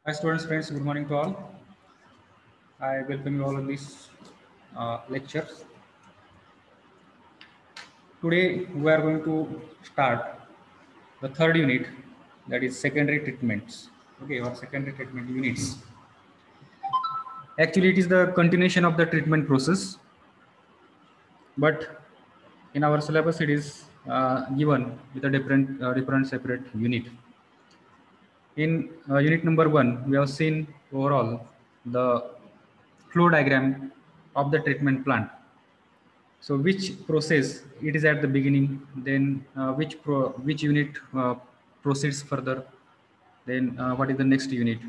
Hi students, friends, good morning to all. I welcome you all in this lectures. Today we are going to start the third unit, that is secondary treatments. Okay, or secondary treatment units. Actually, it is the continuation of the treatment process, but in our syllabus it is given with a different separate unit. In unit number 1, we have seen overall the flow diagram of the treatment plant. So which process it is at the beginning, then which unit proceeds further, then what is the next unit.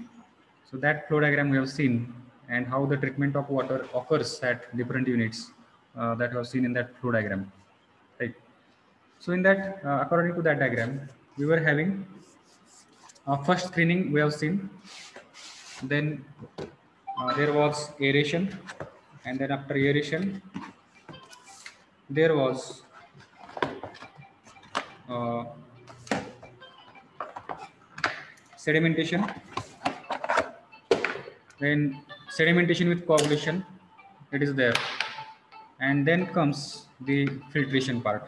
So that flow diagram we have seen, and how the treatment of water occurs at different units that we have seen in that flow diagram, right? So in that, according to that diagram, we were having first screening we have seen, then there was aeration, and then after aeration there was uh, sedimentation, then sedimentation with coagulation, it is there, and then comes the filtration part.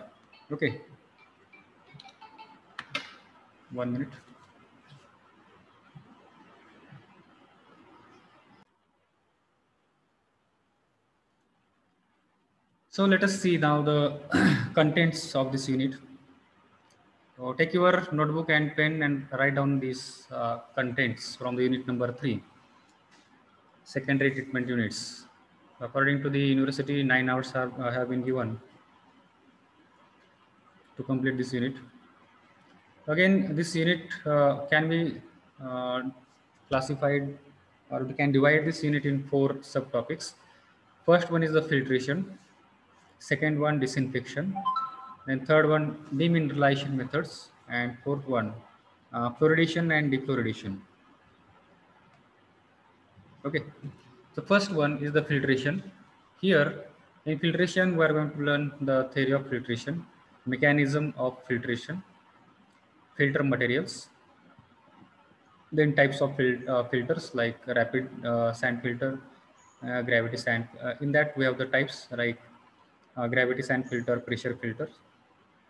Okay, 1 minute. So let us see now the contents of this unit. So take your notebook and pen and write down these contents from the unit number 3, secondary treatment units. According to the university, 9 hours have been given to complete this unit. Again, this unit can be uh, classified, or we can divide this unit in 4 subtopics. First one is the filtration, second one disinfection, then third one demineralization methods, and fourth one fluoridation and defluoridation. Okay, the first one is the filtration. Here in filtration we are going to learn the theory of filtration, mechanism of filtration, filter materials, then types of filters like rapid sand filter, gravity sand. In that we have the types like gravity sand filter, pressure filters.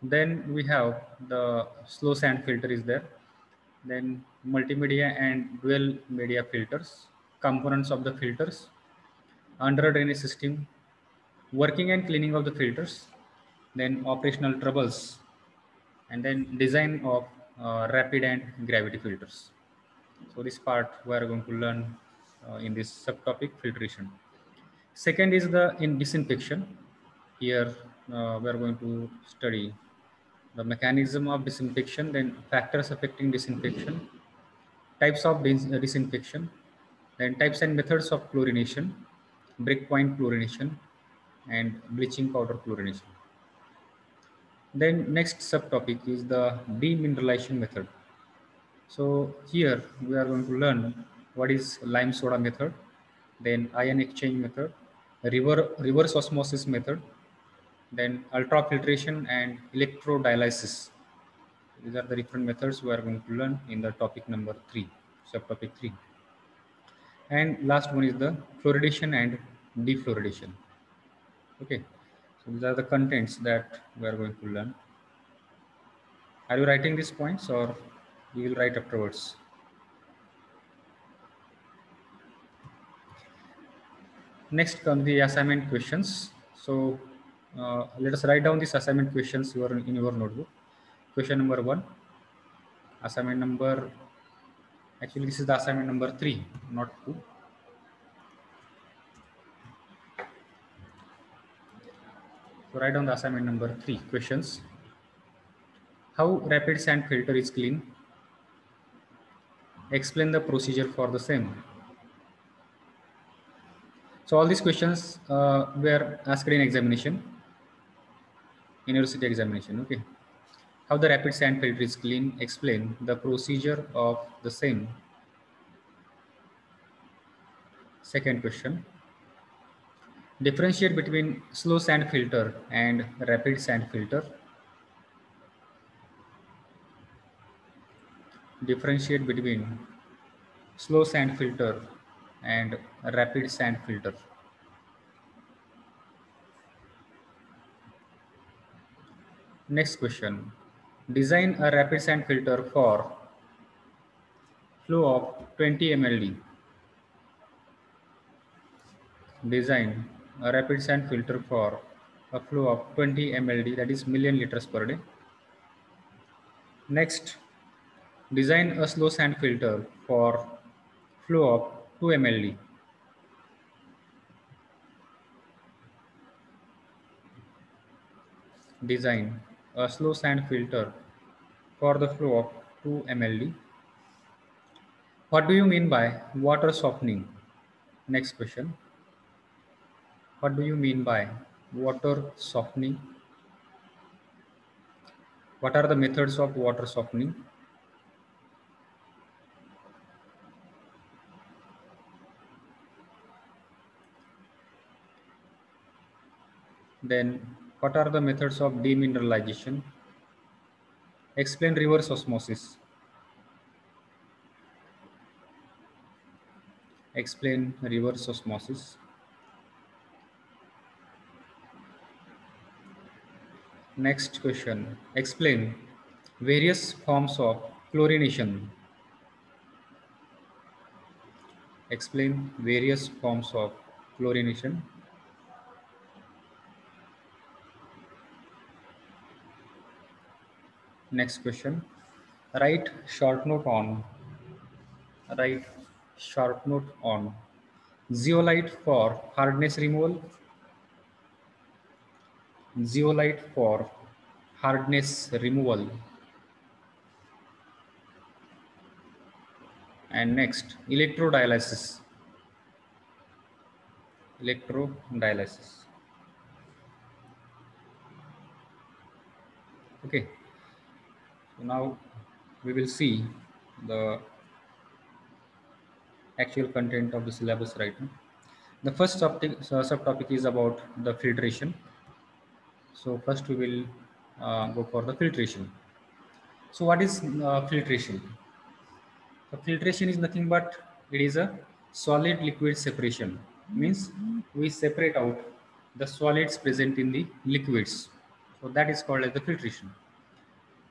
Then we have the slow sand filter is there. Then multimedia and dual media filters, components of the filters, under drainage system, working and cleaning of the filters, then operational troubles, and then design of rapid and gravity filters. So this part we are going to learn in this subtopic filtration. Second is the in disinfection. Here we are going to study the mechanism of disinfection, then factors affecting disinfection, types of disinfection, then types and methods of chlorination, breakpoint chlorination, and bleaching powder chlorination. Then next subtopic is the demineralization method. So here we are going to learn what is lime soda method, then ion exchange method, reverse osmosis method, then ultrafiltration and electrodialysis. These are the different methods we are going to learn in the topic number 3, subtopic 3. And last one is the fluoridation and defluoridation. Okay, so these are the contents that we are going to learn. Are you writing these points, or you will write afterwards? Next comes the assignment questions. So let us write down these assignment questions in your notebook. Question number 1, assignment number, actually this is the assignment number 3, not 2. So write down the assignment number 3 questions. How rapid sand filter is clean? Explain the procedure for the same. So all these questions were asked in examination, university examination. Okay. How the rapid sand filter is clean? Explain the procedure of the same. Second question. Differentiate between slow sand filter and rapid sand filter. Differentiate between slow sand filter, and rapid sand filter. Next question. Design a rapid sand filter for flow of 20 mld. Design a rapid sand filter for a flow of 20 mld, that is million liters per day. Next, design a slow sand filter for flow of 2 mld. Design a slow sand filter for the flow of 2 mld. What do you mean by water softening? Next question. What do you mean by water softening? What are the methods of water softening? Then, what are the methods of demineralization? Explain reverse osmosis. Explain reverse osmosis. Next question. Explain various forms of chlorination. Explain various forms of chlorination. Next question. Write short note on. Write short note on zeolite for hardness removal. Zeolite for hardness removal. And next, electrodialysis. Electrodialysis. Okay. So now we will see the actual content of the syllabus right now. The first subtopic is about the filtration. So first we will go for the filtration. So what is filtration? So filtration is nothing but it is a solid liquid separation. Means we separate out the solids present in the liquids. So that is called as the filtration.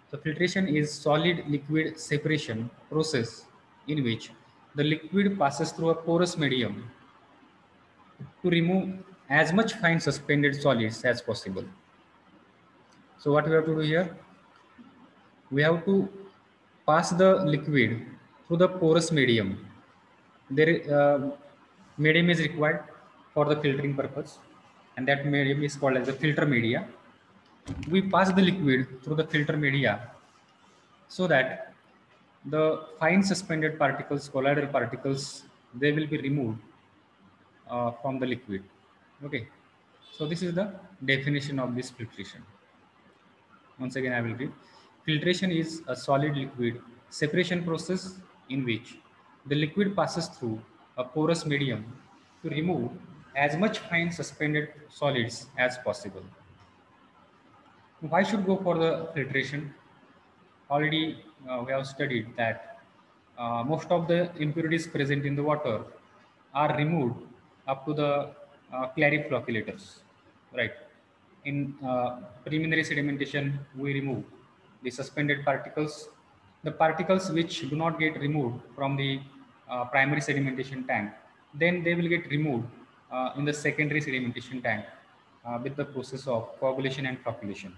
So filtration is solid liquid separation process in which the liquid passes through a porous medium to remove as much fine suspended solids as possible. So what we have to do here? We have to pass the liquid through the porous medium. There medium is required for the filtering purpose, and that medium is called as the filter media. We pass the liquid through the filter media so that the fine suspended particles, colloidal particles, they will be removed from the liquid. Okay, so this is the definition of this filtration. Once again, I will read. Filtration is a solid liquid separation process in which the liquid passes through a porous medium to remove as much fine suspended solids as possible. Why should go for the filtration? Already we have studied that most of the impurities present in the water are removed up to the clariflocculators, right? In preliminary sedimentation, we remove the suspended particles. The particles which do not get removed from the primary sedimentation tank, then they will get removed in the secondary sedimentation tank with the process of coagulation and flocculation.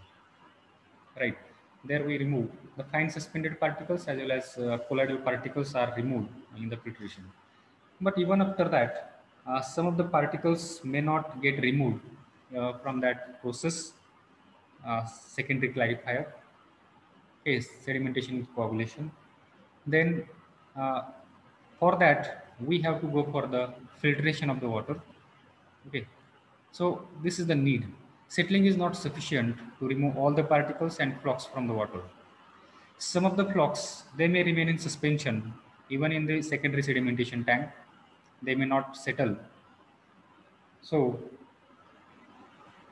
Right. There we remove the fine suspended particles as well as colloidal particles are removed in the filtration. But even after that, some of the particles may not get removed from that process, secondary clarifier, okay, sedimentation with coagulation. Then for that, we have to go for the filtration of the water. Okay, so this is the need. Settling is not sufficient to remove all the particles and flocks from the water. Some of the flocks, they may remain in suspension even in the secondary sedimentation tank. They may not settle. So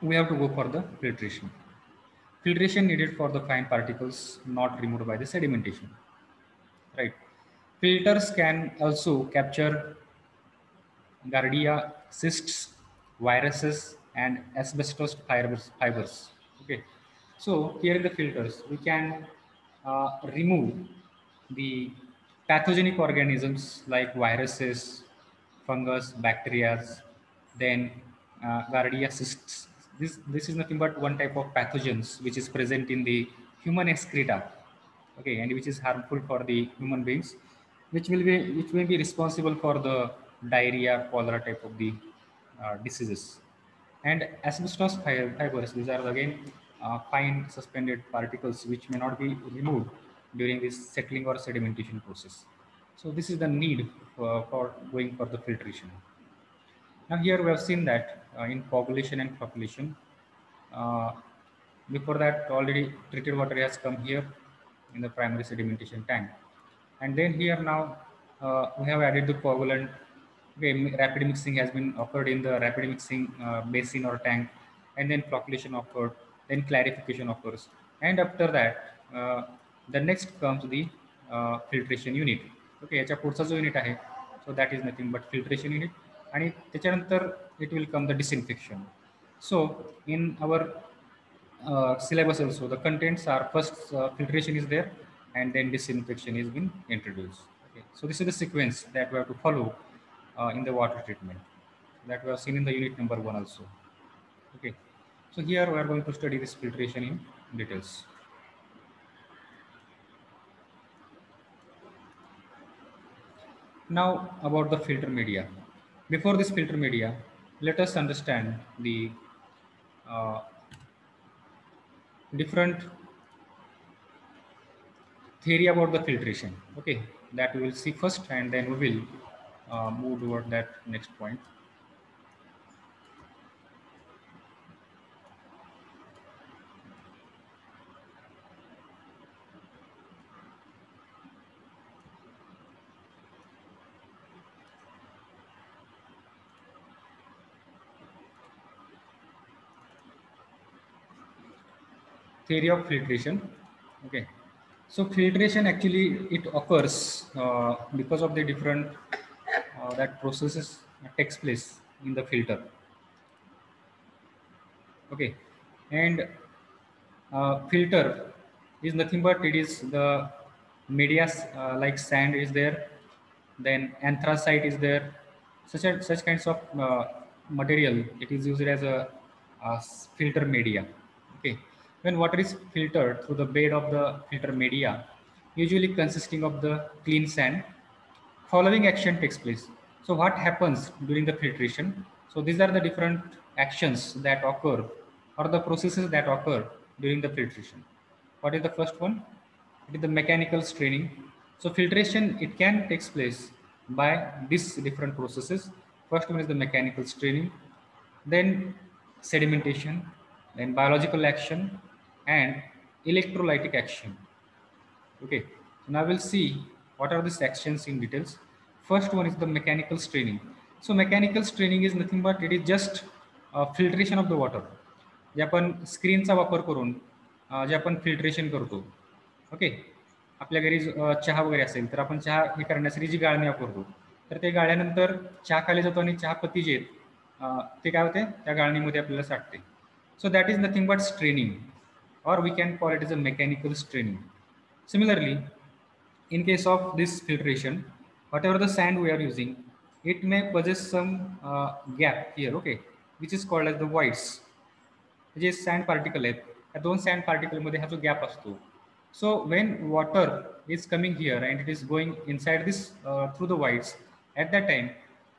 we have to go for the filtration. Filtration needed for the fine particles not removed by the sedimentation. Right. Filters can also capture Giardia cysts, viruses, and asbestos fibers. Okay, so here in the filters, we can remove the pathogenic organisms like viruses, fungus, bacteria, then Giardia cysts. This is nothing but one type of pathogens which is present in the human excreta, okay, and which is harmful for the human beings, which may be responsible for the diarrhea, cholera type of the diseases. And asbestos fibers, these are again fine suspended particles which may not be removed during this settling or sedimentation process. So this is the need for going for the filtration. Now here we have seen that in population and population, uh, before that already treated water has come here in the primary sedimentation tank. And then here now we have added the coagulant. Okay, rapid mixing has been occurred in the rapid mixing basin or tank, and then flocculation occurred, then clarification occurs. And after that, the next comes the filtration unit. Okay, याच्या पुढचा जो unit आहे, so that is nothing but filtration unit. आणि त्याच्यानंतर it will come the disinfection. So in our syllabus also, the contents are first filtration is there, and then disinfection is been introduced. Okay, so this is the sequence that we have to follow in the water treatment that we have seen in the unit number 1 also. Okay, so here we are going to study this filtration in details. Now about the filter media. Before this filter media, let us understand the uh, different theory about the filtration. Okay, that we will see first, and then we will move toward that next point. Theory of filtration. Okay, so filtration actually it occurs because of the different that processes takes place in the filter. Okay, and filter is nothing but it is the media like sand is there, then anthracite is there, such kinds of material. It is used as a filter media. Okay, when water is filtered through the bed of the filter media, usually consisting of the clean sand, following action takes place. So what happens during the filtration? So these are the different actions that occur or the processes that occur during the filtration. What is the first one? It is the mechanical straining. So filtration, it can takes place by these different processes. First one is the mechanical straining, then sedimentation, then biological action, and electrolytic action. Okay, so now we'll see what are these actions in details. First one is the mechanical straining. So mechanical straining is nothing but it is just filtration of the water. जे आपण स्क्रीनचा वापर करून जे आपण filtration करतो. Okay, आपल्या घरी चहा वगैरे असेल तर आपण चहा हे करण्यासाठी जी गाळणी वापरतो, तर ते गाळल्यानंतर चहा खाली जातो आणि चहा पत्ती जे आहेत ते काय होते त्या गाळणीमध्ये आपल्याला साठते. So that is nothing but straining, or we can call it as a mechanical straining. Similarly, in case of this filtration, whatever the sand we are using, it may possess some gap here, okay, which is called as the voids. J sand particle आहेत त्या दोन sand particle मध्ये हा जो gap असतो. So when water is coming here and it is going inside this through the voids, at that time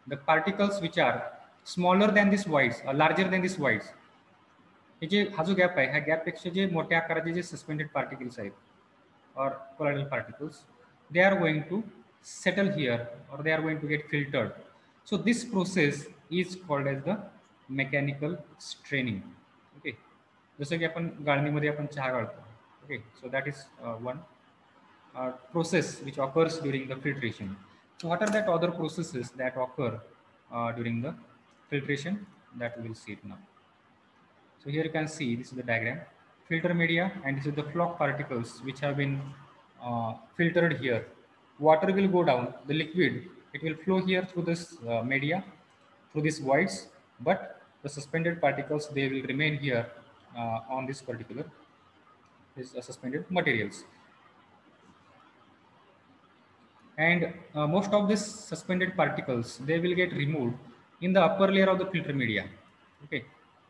the particles which are smaller than this voids or larger than this voids, हे जे हा जो gap आहे ह्या गॅपपेक्षा जे मोठ्या आकाराचे जे suspended particles आहेत or colloidal particles, they are going to settle here or they are going to get filtered. So this process is called as the mechanical straining. Okay, जसं की आपण गाळणीमध्ये आपण चहा गाळतो. Okay, so that is one process which occurs during the filtration. So what are that other processes that occur during the filtration that we will see it now. So here you can see this is the diagram, filter media, and this is the flock particles which have been filtered here. water will go down, the liquid, it will flow here through this media, through these voids, but the suspended particles, they will remain here on this particular suspended materials. And most of these suspended particles, they will get removed in the upper layer of the filter media. Okay,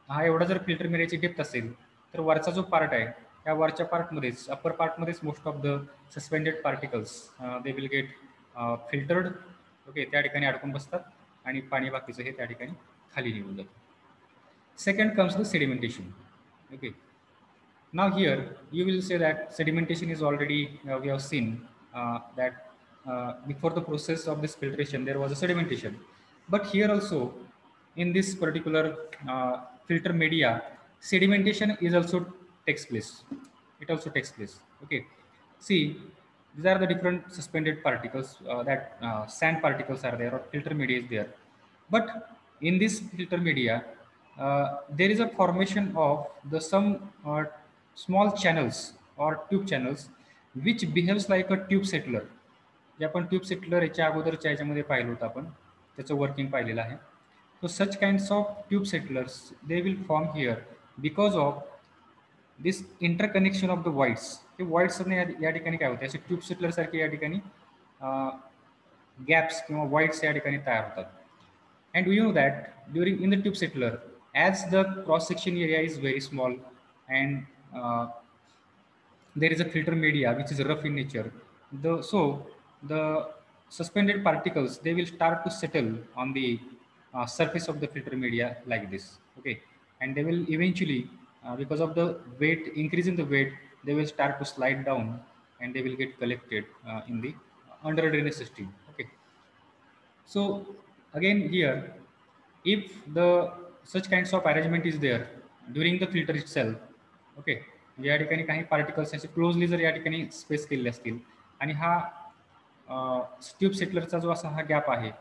हा एवढा जर filter मीडियाची depth असेल तर वरचा जो part आहे त्या वरच्या पार्टमध्येच, अप्पर पार्टमध्येच most of the suspended particles they will get filtered. Okay, त्या ठिकाणी अडकून बसतात आणि पाणी बाकीचं हे त्या ठिकाणी खाली निघून जातं. Second comes the sedimentation. Okay, now here you will say that sedimentation is already we have seen that before the process of this filtration there was a sedimentation, but here also in this particular filter media sedimentation is also takes place. It also takes place. Okay, see, these are the different suspended particles that sand particles are there or filter media is there, but in this filter media there is a formation of the some small channels or tube channels which behaves like a tube settler. जे आपण tube settler याच्या अगोदरच्या याच्यामध्ये पाहिलं होतं, आपण त्याचं working पाहिलेलं आहे. So such kinds of tube settlers they will form here because of this interconnection of the voids. हे वाईड्सने या ठिकाणी काय होते, असे ट्यूब सेटलरसारखे या ठिकाणी गॅप्स किंवा वाईड्स या ठिकाणी तयार होतात. And we know that during in the tube settler, as the cross section area is very small and there is a filter media which is rough in nature, the suspended particles, they will start to settle on the surface of the filter media like this. Okay, and they will eventually because of the weight increase in the weight, they will start to slide down and they will get collected in the under drainage system. Okay, so again here, if the such kinds of arrangement is there during the filter itself, okay, या ठिकाणी काही particles असे closely जर या ठिकाणी space केलेले असतील आणि हा ट्यूब सेटलरचा जो असा हा गॅप आहे,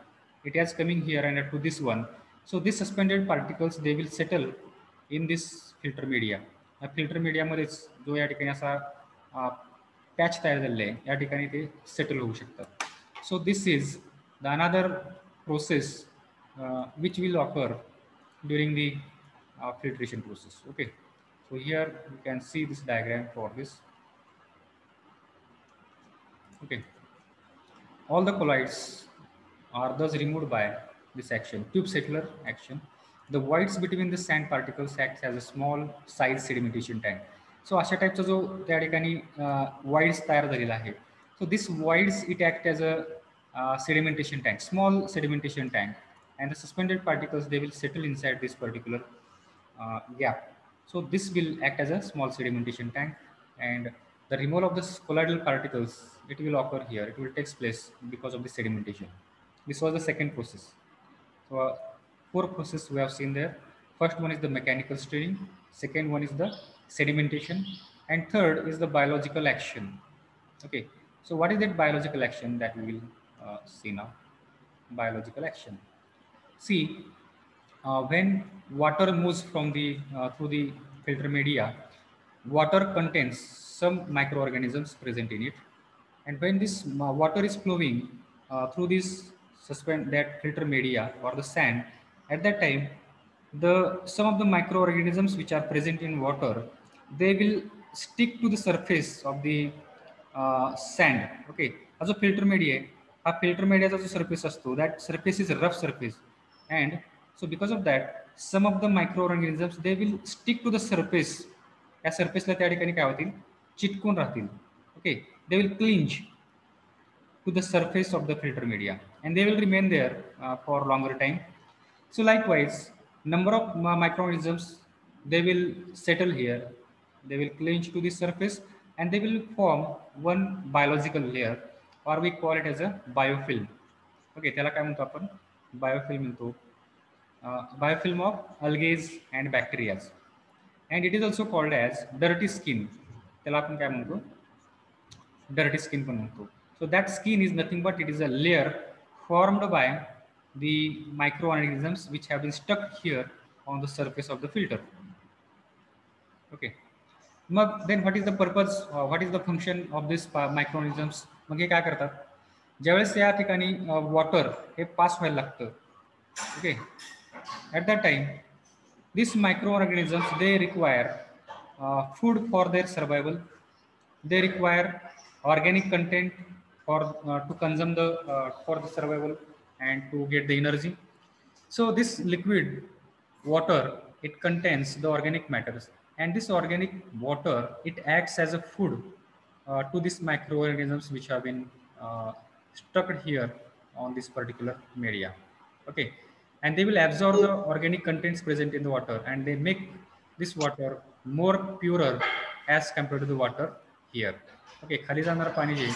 it has coming here and to this one, so this suspended particles they will settle in this filter media. या फिल्टर मीडियामध्येच जो या ठिकाणी असा पॅच तयार झालेला आहे, या ठिकाणी ते सेटल होऊ शकतात. So this is the another process which will occur during the filtration process. Okay, so here you can see this diagram for this. Okay, all the colloids are thus removed by this action, tube settler action. The voids between the sand particles acts as a small size sedimentation tank. So अशा टाइपचा जो त्या ठिकाणी voids तयार झालेला आहे, so this voids it act as a sedimentation tank, small sedimentation tank, and the suspended particles, they will settle inside this particular gap. So this will act as a small sedimentation tank, and the removal of the colloidal particles, it will occur here, it will take place because of the sedimentation. This was the second process. So four processes we have seen there. First one is the mechanical stirring, second one is the sedimentation, and third is the biological action. Okay, so what is that biological action that we will see now? Biological action. See, when water moves from the through the filter media, water contains some microorganisms present in it, and when this water is flowing through this that filter media or the sand, at that time the some of the microorganisms which are present in water, they will stick to the surface of the sand. Okay, as a filter media, हा filter mediaचा जो surface असतो, that surface is a rough surface, and so because of that some of the microorganisms, they will stick to the surface. या surfaceला त्या ठिकाणी काय होतील, चिटकून राहतील. Okay, they will cling to the surface of the filter media and they will remain there for longer time. So likewise, number of microorganisms, they will settle here, they will cling to the surface and they will form one biological layer, or we call it as a biofilm. Okay, त्याला काय म्हणतो आपण, biofilm म्हणतो. Biofilm of algae and bacteria, and it is also called as dirty skin. त्याला आपण काय म्हणतो, dirty skin पण म्हणतो. So that skin is nothing but it is a layer formed by the microorganisms which have been stuck here on the surface of the filter. Okay, mug then what is the purpose, what is the function of this microorganisms? मग हे काय करतात, ज्यावेळेस या ठिकाणी water हे पास व्हायला लागतं. Okay, at that time these microorganisms they require food for their survival. They require organic content for to consume the for the survival and to get the energy. So this liquid water, it contains the organic matters, and this organic water, it acts as a food to these microorganisms which have been stuck here on this particular media. Okay, and they will absorb the organic contents present in the water, and they make this water more purer as compared to the water here. Okay, खाली जाणारं पाणी जे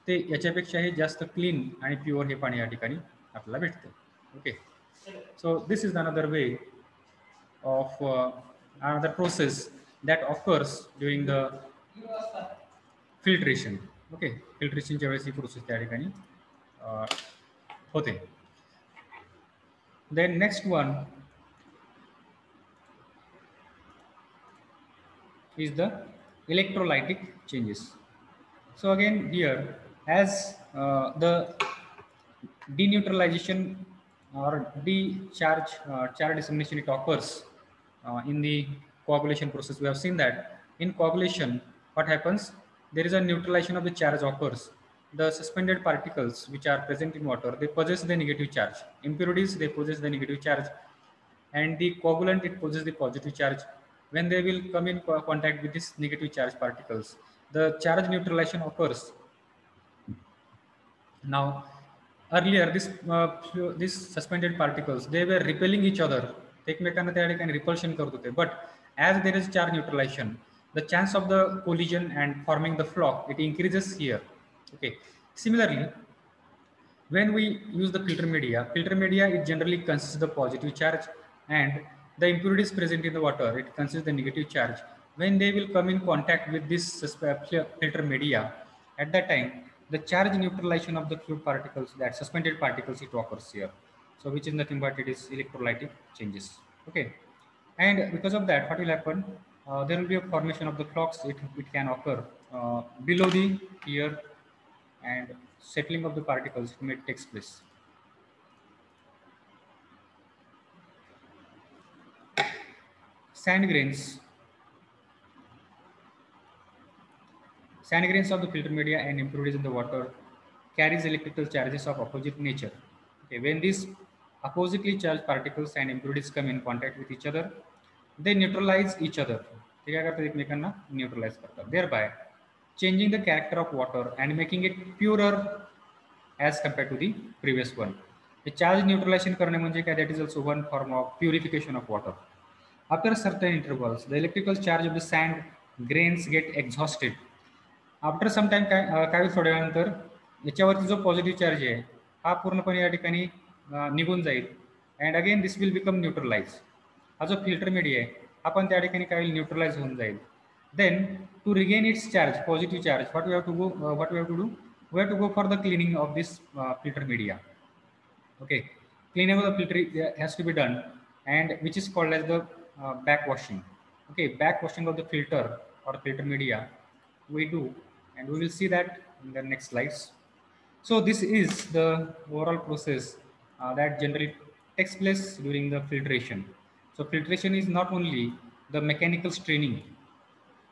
ते याच्यापेक्षाही जास्त clean आणि pure हे पाणी या ठिकाणी आपल्याला भेटतं. Okay, so this is another way of another process that occurs during the filtration. Okay, फिल्ट्रेशनच्या वेळेस ही प्रोसेस त्या ठिकाणी होते. Then next one is the electrolytic changes. So again here, as the deneutralization or charge dissemination, it occurs in the coagulation process. We have seen that in coagulation what happens, there is a neutralization of the charge occurs. The suspended particles which are present in water, they possess the negative charge. Impurities, they possess the negative charge, and the coagulant, it possesses the positive charge. When they will come in contact with these negative charge particles, the charge neutralization occurs. Now earlier these suspended particles, they were repelling each other, एकमेकांना त्या ठिकाणी repulsion करत होते. But as there is charge neutralization, the chance of the collision and forming the flock, it increases here. Okay, similarly, when we use the filter media, it generally consists the positive charge, and the impurities present in the water, it consists the negative charge. When they will come in contact with this filter media, at that time the charge neutralization of the fluid particles, that suspended particles, it occurs here. So which is nothing but it is electrolytic changes. Okay, and because of that, what will happen, there will be a formation of the flocks. It can occur below the here, and settling of the particles may takes place. Sand grains of the filter media and impurities in the water carries electrical charges of opposite nature. Okay, when these oppositely charged particles and impurities come in contact with each other, they neutralize each other. ते काय करतात, एकमेकांना neutralise करतात, thereby changing the character of water and making it purer as compared to the previous one. The charge neutralization करणे म्हणजे काय, that is also one form of purification of water. After certain intervals, the electrical charge of the sand grains get exhausted. After some time काय थोड्या वेळानंतर याच्यावरती जो positive charge आहे हा पूर्णपणे या ठिकाणी निघून जाईल, and again this will become neutralize. हा जो फिल्टर मीडिया आहे हा पण त्या ठिकाणी काय होईल, न्यूट्रलाइज होऊन जाईल. Then to regain its charge, positive charge, what we have to do, we have to go for the cleaning of this filter media. Okay, cleaning of the filter has to be done, and which is called as the backwashing. Okay, backwashing of the filter or filter media we do, and we will see that in the next slides. So this is the overall process that generally takes place during the filtration. So filtration is not only the mechanical straining,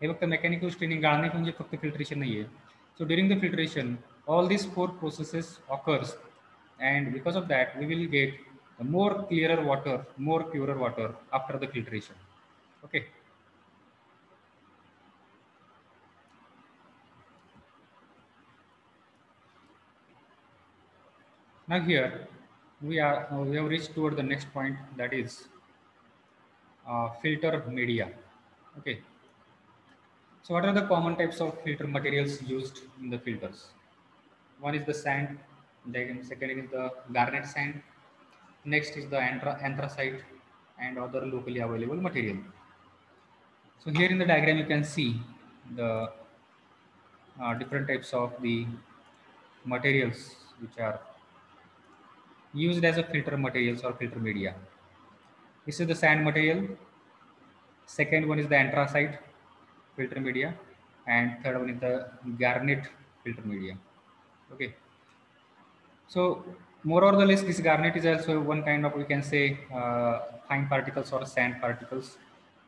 हे फक्त mechanical straining गाळणे म्हणजे फक्त filtration नाही आहे. So during the filtration all these 4 processes occurs, and because of that we will get the more clearer water, more purer water after the filtration. Okay, now here we have reached toward the next point, that is filter media. Okay, so what are the common types of filter materials used in the filters? One is the sand, then second is the garnet sand, next is the anthracite, and other locally available material. So here in the diagram you can see the different types of the materials which are used as a filter materials or filter media. This is the sand material, second one is the anthracite filter media, and third one is the garnet filter media. Okay, So more or less, this garnet is also one kind of, we can say, fine particles or sand particles.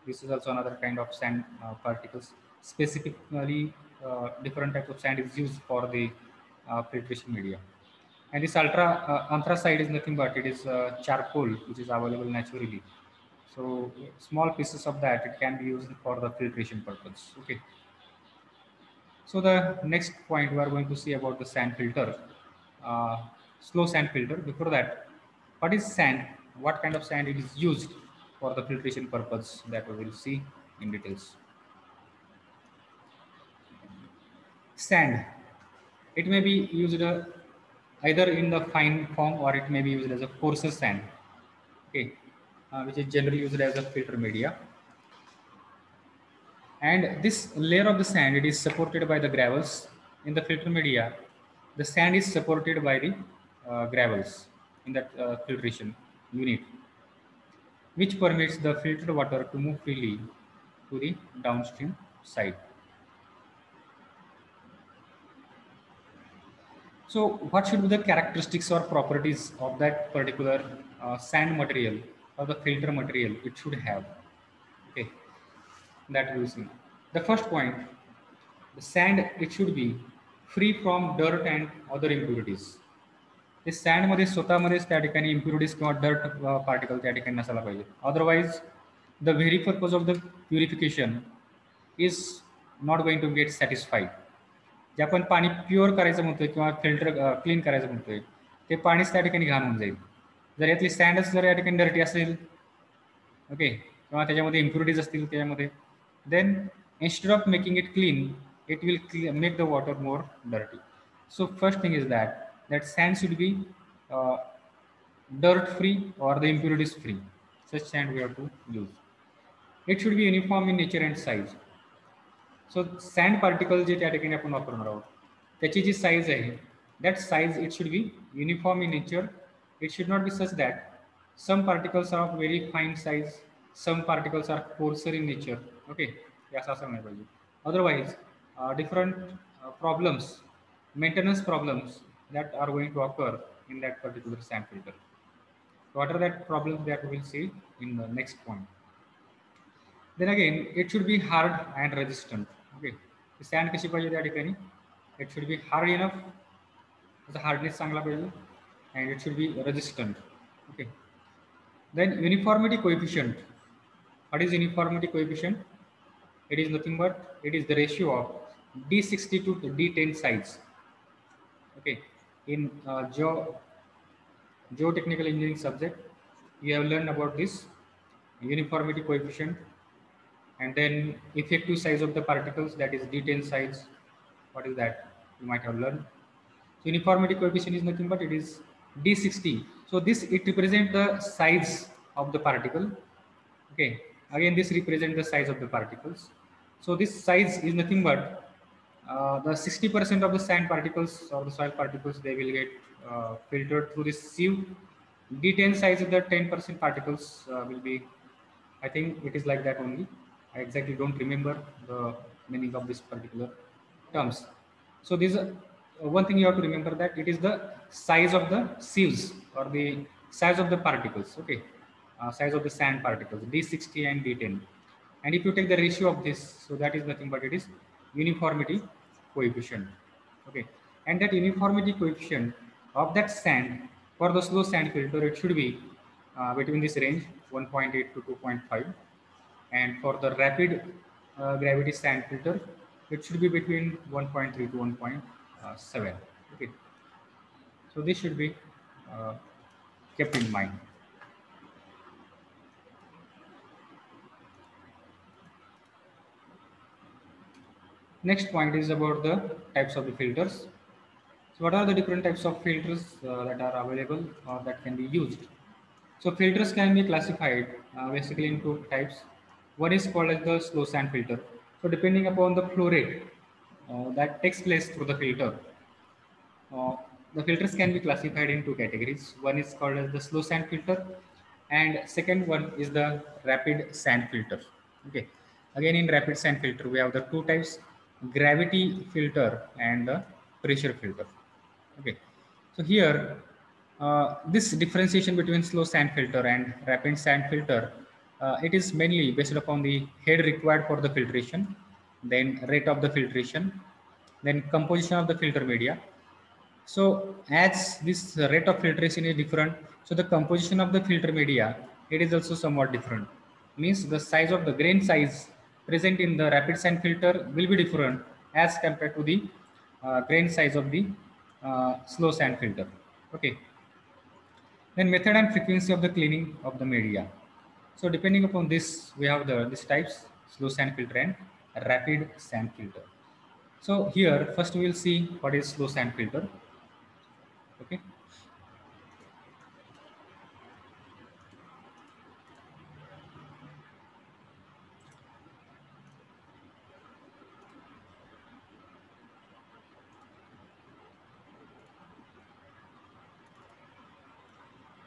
This is also another kind of sand particles. Specifically, different types of sand is used for the filtration media. And this anthracite is nothing but it is charcoal, which is available naturally. So small pieces of that, it can be used for the filtration purpose. Okay. So the next point we are going to see about the sand filter, slow sand filter. Before that, what is sand? What kind of sand it is used for the filtration purpose, that we will see in details. Sand, it may be used either in the fine form or it may be used as a coarser sand. Okay, which is generally used as a filter media. And this layer of the sand, it is supported by the gravels. In the filter media, the sand is supported by the gravels in that filtration unit, which permits the filtered water to move freely to the downstream side. So what should be the characteristics or properties of that particular sand material or the filter material it should have? Okay, that we will see. The first point, the sand, it should be free from dirt and other impurities. ते सँडमध्ये स्वतःमध्येच त्या ठिकाणी impurities किंवा dirt particle त्या ठिकाणी नसायला पाहिजे. Otherwise the very purpose of the purification is not going to get satisfied. जे आपण पाणी प्युअर करायचं म्हणतोय किंवा फिल्टर क्लीन करायचं म्हणतोय, ते पाणीच त्या ठिकाणी घाण होऊन जाईल. जर यातली सँडच जर या ठिकाणी डर्टी असेल, ओके, किंवा त्याच्यामध्ये इम्प्युरिटीज असतील त्याच्यामध्ये, then instead of making it clean, it will make the water more dirty. So first thing is that sand should be uh, dirt free or the impurities free. Such sand we have to use. It should be uniform in nature and size. So sand particle जे त्या ठिकाणी आपण वापरणार आहोत, त्याची जी size आहे, that size it should be uniform in nature. It should not be such that some particles are of very fine size, some particles are coarser in nature. Okay, हे असं असं नाही पाहिजे. Otherwise, different problems, maintenance problems that are going to occur in that particular sand filter. What are that problems that we will see in the next point? Then again, it should be hard and resistant. Okay, the sand कशी पाहिजे त्या ठिकाणी? It should be hard enough, त्याचा hardness चांगला पाहिजे, and it should be resistant. Okay. Then uniformity coefficient. What is uniformity coefficient? It is nothing but it is the ratio of D60 to D10 size. Okay. In geotechnical engineering subject, you have learned about this uniformity coefficient, and then effective size of the particles, that is D10 size. What is that? You might have learned. So uniformity coefficient is nothing but it is D60. So this, it represents the size of the particle. Okay. Again, this represents the size of the particles. So this size is nothing but the 60% of the sand particles or the soil particles, they will get filtered through this sieve. D10 size of the 10% particles will be, I think it is like that only. I exactly don't remember the meaning of this particular terms. So this one thing you have to remember, that it is the size of the sieves or the size of the particles. Okay, size of the sand particles, D60 and D10. And if you take the ratio of this, so that is nothing but it is uniformity coefficient. Okay, and that uniformity coefficient of that sand for the slow sand filter, it should be between this range 1.8 to 2.5, and for the rapid gravity sand filter, it should be between 1.3 to 1.7. Okay, so this should be uh, kept in mind. Next point is about the types of the filters. So what are the different types of filters that are available or that can be used? So filters can be classified basically into types. One is called as the slow sand filter. So depending upon the flow rate that takes place through the filter, uh, the filters can be classified in two categories. One is called as the slow sand filter, and second one is the rapid sand filter. Okay. Again, in rapid sand filter, we have the two types: gravity filter and the pressure filter. Okay. So here, this differentiation between slow sand filter and rapid sand filter, it is mainly based upon the head required for the filtration, then rate of the filtration, then composition of the filter media. So as this rate of filtration is different, so the composition of the filter media, it is also somewhat different. Means the size of the grain size present in the rapid sand filter will be different as compared to the grain size of the slow sand filter. Okay. Then method and frequency of the cleaning of the media. So depending upon this, we have the these types: slow sand filter and rapid sand filter. So here first we will see what is slow sand filter. Okay.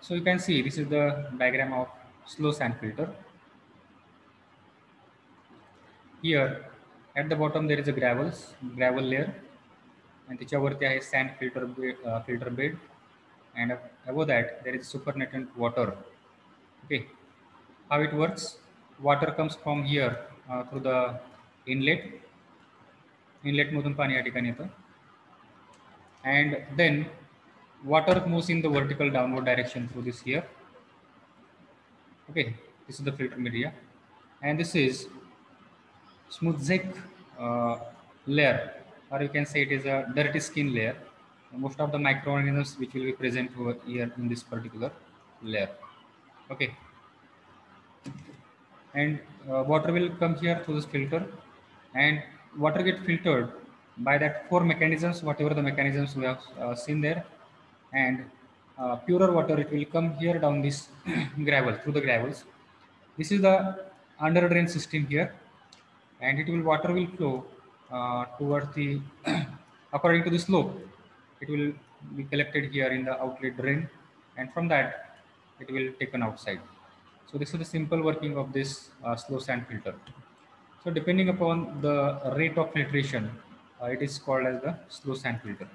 So you can see this is the diagram of slow sand filter. Here at the bottom there is a gravel layer, and त्याच्यावरती आहे sand filter bed, and above that there is supernatant water. Okay, how it works? Water comes from here through the inlet. Inlet मधून पाणी या ठिकाणी येतं, and then water moves in the vertical downward direction through this here. Okay, this is the filter media, and this is smooth zinc layer, or you can say it is a dirty skin layer. Most of the microorganisms which will be present over here in this particular layer. Okay, and water will come here through this filter, and water get filtered by that four mechanisms, whatever the mechanisms we have seen there, and purer water it will come here down this gravel through the gravels. This is the under drain system here, and it will water will flow towards the according to the slope. It will be collected here in the outlet drain, and from that it will taken outside. So this is the simple working of this slow sand filter. So depending upon the rate of filtration, it is called as the slow sand filter.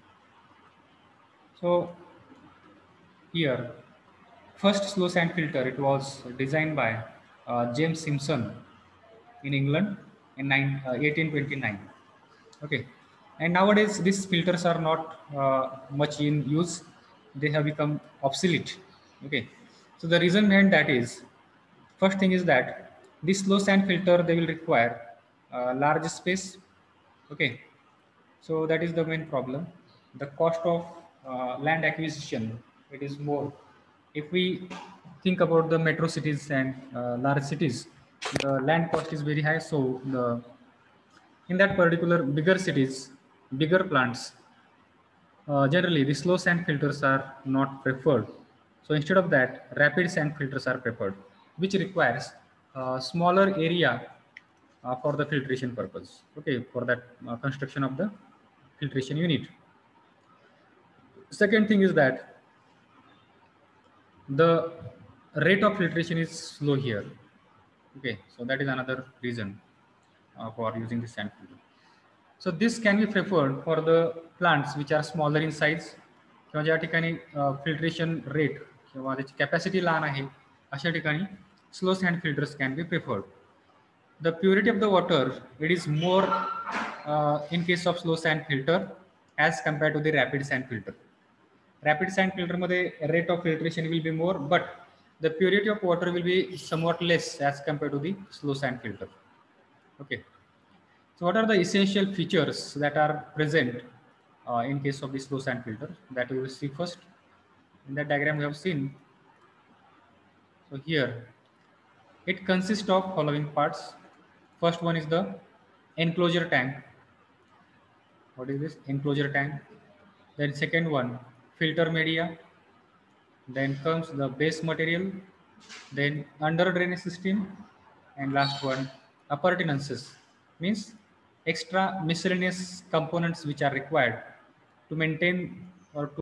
So here, first slow sand filter, it was designed by James Simpson in England in 1829. Okay, and nowadays these filters are not much in use; they have become obsolete. Okay, so the reason behind that is, first thing is that this slow sand filter they will require large space. Okay, so that is the main problem. The cost of land acquisition, it is more. If we think about the metro cities and large cities, the land cost is very high. So in that particular bigger cities, bigger plants, generally the slow sand filters are not preferred. So instead of that, rapid sand filters are preferred, which requires smaller area for the filtration purpose. Okay, for that construction of the filtration unit. Second thing is that the rate of filtration is slow here. Okay, so that is another reason for using the sand filter. So this can be preferred for the plants which are smaller in size, किंवा ज्या ठिकाणी filtration rate किंवा त्याची capacity लहान आहे, अशा ठिकाणी slow sand filters can be preferred. The purity of the water, it is more in case of slow sand filter as compared to the rapid sand filter. Rapid sand filter मध्ये rate of filtration will be more, but the purity of water will be somewhat less as compared to the slow sand filter. Okay. So what are the essential features that are present in case of the slow sand filter that we will see first? In that diagram we have seen. So here it consists of following parts. First one is the enclosure tank. What is this? Enclosure tank. Then second one, filter media. Then comes the base material. Then under drainage system. And last one, appurtenances. Means extra miscellaneous components which are required to maintain or to